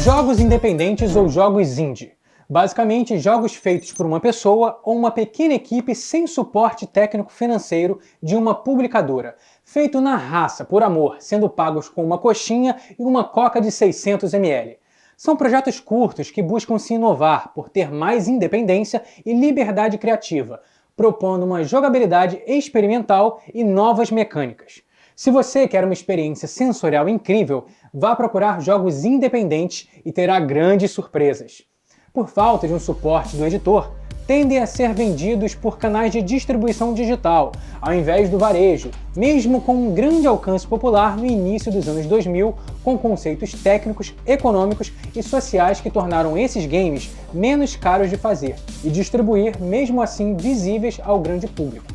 Jogos independentes ou jogos indie. Basicamente, jogos feitos por uma pessoa ou uma pequena equipe sem suporte técnico-financeiro de uma publicadora, feito na raça, por amor, sendo pagos com uma coxinha e uma coca de 600 ml. São projetos curtos que buscam se inovar por ter mais independência e liberdade criativa, propondo uma jogabilidade experimental e novas mecânicas. Se você quer uma experiência sensorial incrível, vá procurar jogos independentes e terá grandes surpresas. Por falta de um suporte do editor, tendem a ser vendidos por canais de distribuição digital, ao invés do varejo, mesmo com um grande alcance popular no início dos anos 2000, com conceitos técnicos, econômicos e sociais que tornaram esses games menos caros de fazer e distribuir, mesmo assim visíveis ao grande público.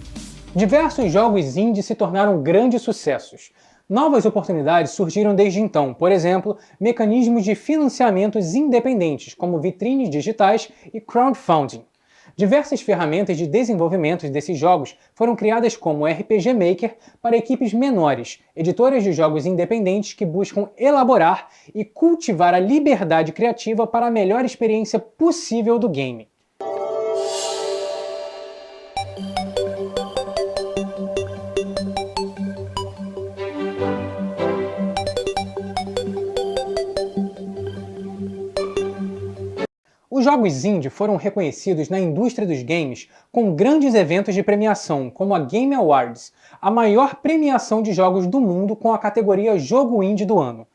Diversos jogos indie se tornaram grandes sucessos. Novas oportunidades surgiram desde então, por exemplo, mecanismos de financiamentos independentes, como vitrines digitais e crowdfunding. Diversas ferramentas de desenvolvimento desses jogos foram criadas como o RPG Maker para equipes menores, editoras de jogos independentes que buscam elaborar e cultivar a liberdade criativa para a melhor experiência possível do game. Os jogos indie foram reconhecidos na indústria dos games com grandes eventos de premiação, como a Game Awards, a maior premiação de jogos do mundo com a categoria Jogo Indie do Ano.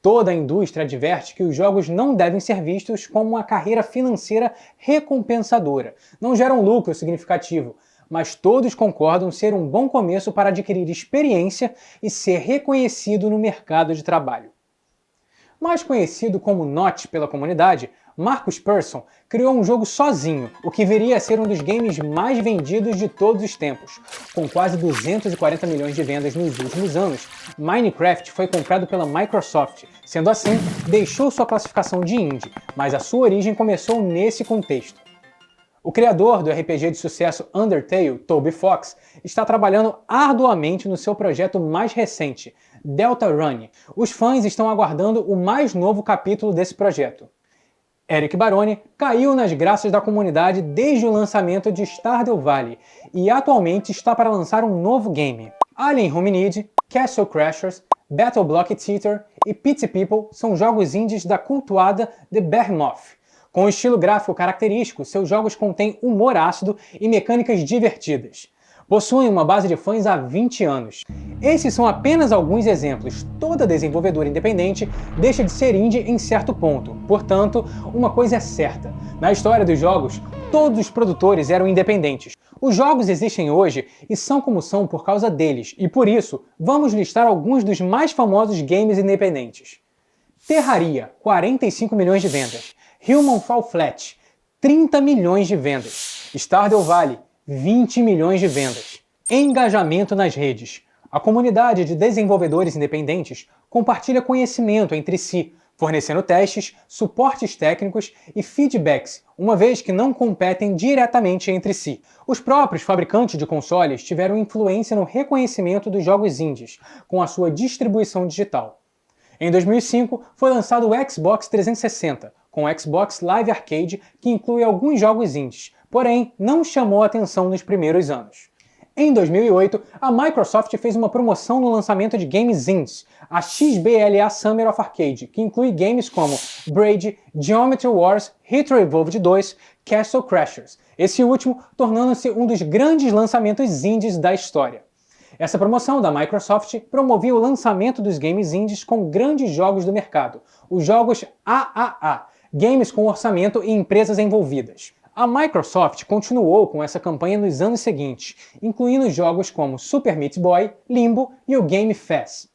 Toda a indústria adverte que os jogos não devem ser vistos como uma carreira financeira recompensadora, não geram lucro significativo, mas todos concordam ser um bom começo para adquirir experiência e ser reconhecido no mercado de trabalho. Mais conhecido como Notch pela comunidade, Markus Persson criou um jogo sozinho, o que viria a ser um dos games mais vendidos de todos os tempos. Com quase 240 milhões de vendas nos últimos anos, Minecraft foi comprado pela Microsoft. Sendo assim, deixou sua classificação de indie, mas a sua origem começou nesse contexto. O criador do RPG de sucesso Undertale, Toby Fox, está trabalhando arduamente no seu projeto mais recente, Deltarune. Os fãs estão aguardando o mais novo capítulo desse projeto. Eric Baroni caiu nas graças da comunidade desde o lançamento de Stardew Valley e atualmente está para lançar um novo game. Alien Hominid, Castle Crashers, Battle Block Theater e Pity People são jogos indies da cultuada The Behemoth. Com um estilo gráfico característico, seus jogos contêm humor ácido e mecânicas divertidas. Possuem uma base de fãs há 20 anos. Esses são apenas alguns exemplos. Toda desenvolvedora independente deixa de ser indie em certo ponto. Portanto, uma coisa é certa. Na história dos jogos, todos os produtores eram independentes. Os jogos existem hoje e são como são por causa deles, e por isso, vamos listar alguns dos mais famosos games independentes. Terraria, 45 milhões de vendas. Human Fall Flat, 30 milhões de vendas. Stardew Valley, 20 milhões de vendas. Engajamento nas redes. A comunidade de desenvolvedores independentes compartilha conhecimento entre si, fornecendo testes, suportes técnicos e feedbacks, uma vez que não competem diretamente entre si. Os próprios fabricantes de consoles tiveram influência no reconhecimento dos jogos indies, com a sua distribuição digital. Em 2005, foi lançado o Xbox 360, com o Xbox Live Arcade, que inclui alguns jogos indies, porém não chamou atenção nos primeiros anos. Em 2008, a Microsoft fez uma promoção no lançamento de games indies, a XBLA Summer of Arcade, que inclui games como Braid, Geometry Wars, Hit Revolved 2, Castle Crashers, esse último tornando-se um dos grandes lançamentos indies da história. Essa promoção da Microsoft promovia o lançamento dos games indies com grandes jogos do mercado, os jogos AAA, games com orçamento e empresas envolvidas. A Microsoft continuou com essa campanha nos anos seguintes, incluindo jogos como Super Meat Boy, Limbo e o Game Fest.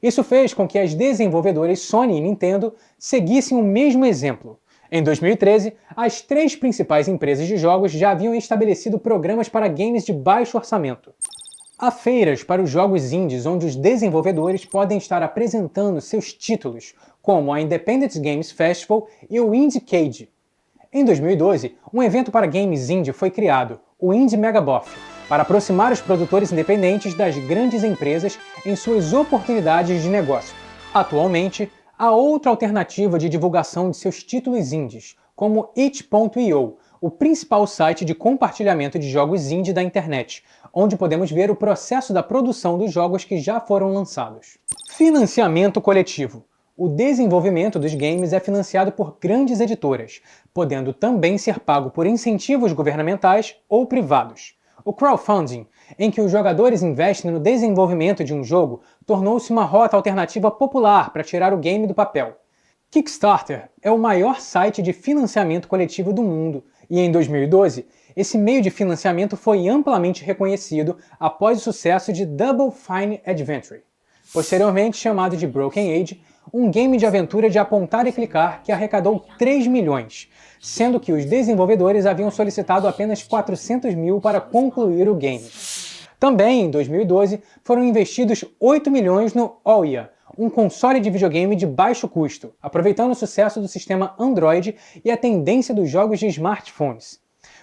Isso fez com que as desenvolvedoras Sony e Nintendo seguissem o mesmo exemplo. Em 2013, as três principais empresas de jogos já haviam estabelecido programas para games de baixo orçamento. Há feiras para os jogos indies onde os desenvolvedores podem estar apresentando seus títulos, como a Independent Games Festival e o Indiecade. Em 2012, um evento para games indie foi criado, o Indie Megaboth, para aproximar os produtores independentes das grandes empresas em suas oportunidades de negócio. Atualmente, há outra alternativa de divulgação de seus títulos indies, como itch.io, o principal site de compartilhamento de jogos indie da internet, onde podemos ver o processo da produção dos jogos que já foram lançados. Financiamento coletivo. O desenvolvimento dos games é financiado por grandes editoras, podendo também ser pago por incentivos governamentais ou privados. O crowdfunding, em que os jogadores investem no desenvolvimento de um jogo, tornou-se uma rota alternativa popular para tirar o game do papel. Kickstarter é o maior site de financiamento coletivo do mundo e, em 2012, esse meio de financiamento foi amplamente reconhecido após o sucesso de Double Fine Adventure, posteriormente chamado de Broken Age, um game de aventura de apontar e clicar que arrecadou 3 milhões, sendo que os desenvolvedores haviam solicitado apenas 400 mil para concluir o game. Também, em 2012, foram investidos 8 milhões no Ouya, um console de videogame de baixo custo, aproveitando o sucesso do sistema Android e a tendência dos jogos de smartphones.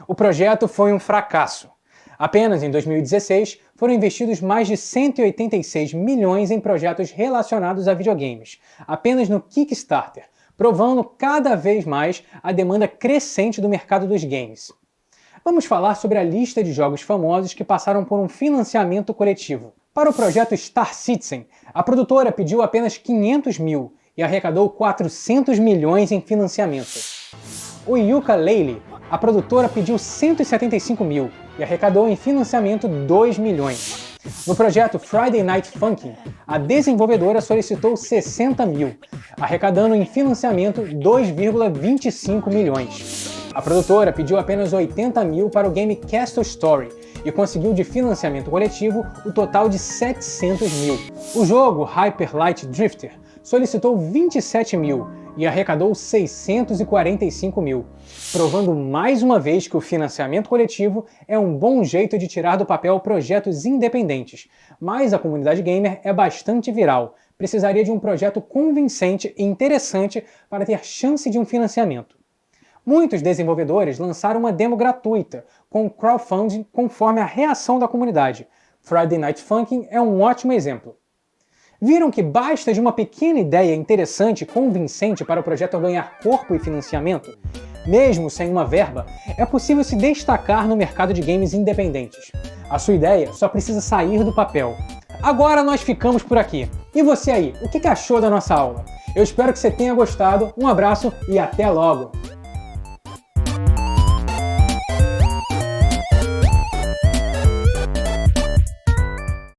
O projeto foi um fracasso. Apenas em 2016 foram investidos mais de 186 milhões em projetos relacionados a videogames, apenas no Kickstarter, provando cada vez mais a demanda crescente do mercado dos games. Vamos falar sobre a lista de jogos famosos que passaram por um financiamento coletivo. Para o projeto Star Citizen, a produtora pediu apenas 500 mil e arrecadou 400 milhões em financiamento. O Yooka-Laylee, a produtora pediu 175 mil e arrecadou em financiamento 2 milhões. No projeto Friday Night Funkin', a desenvolvedora solicitou 60 mil, arrecadando em financiamento 2,25 milhões. A produtora pediu apenas 80 mil para o game Castle Story e conseguiu de financiamento coletivo o total de 700 mil. O jogo Hyper Light Drifter solicitou 27 mil e arrecadou 645 mil, provando mais uma vez que o financiamento coletivo é um bom jeito de tirar do papel projetos independentes, mas a comunidade gamer é bastante viral, precisaria de um projeto convincente e interessante para ter chance de um financiamento. Muitos desenvolvedores lançaram uma demo gratuita, com crowdfunding conforme a reação da comunidade. Friday Night Funkin' é um ótimo exemplo. Viram que basta de uma pequena ideia interessante e convincente para o projeto ganhar corpo e financiamento? Mesmo sem uma verba, é possível se destacar no mercado de games independentes. A sua ideia só precisa sair do papel. Agora nós ficamos por aqui. E você aí, o que achou da nossa aula? Eu espero que você tenha gostado, um abraço e até logo!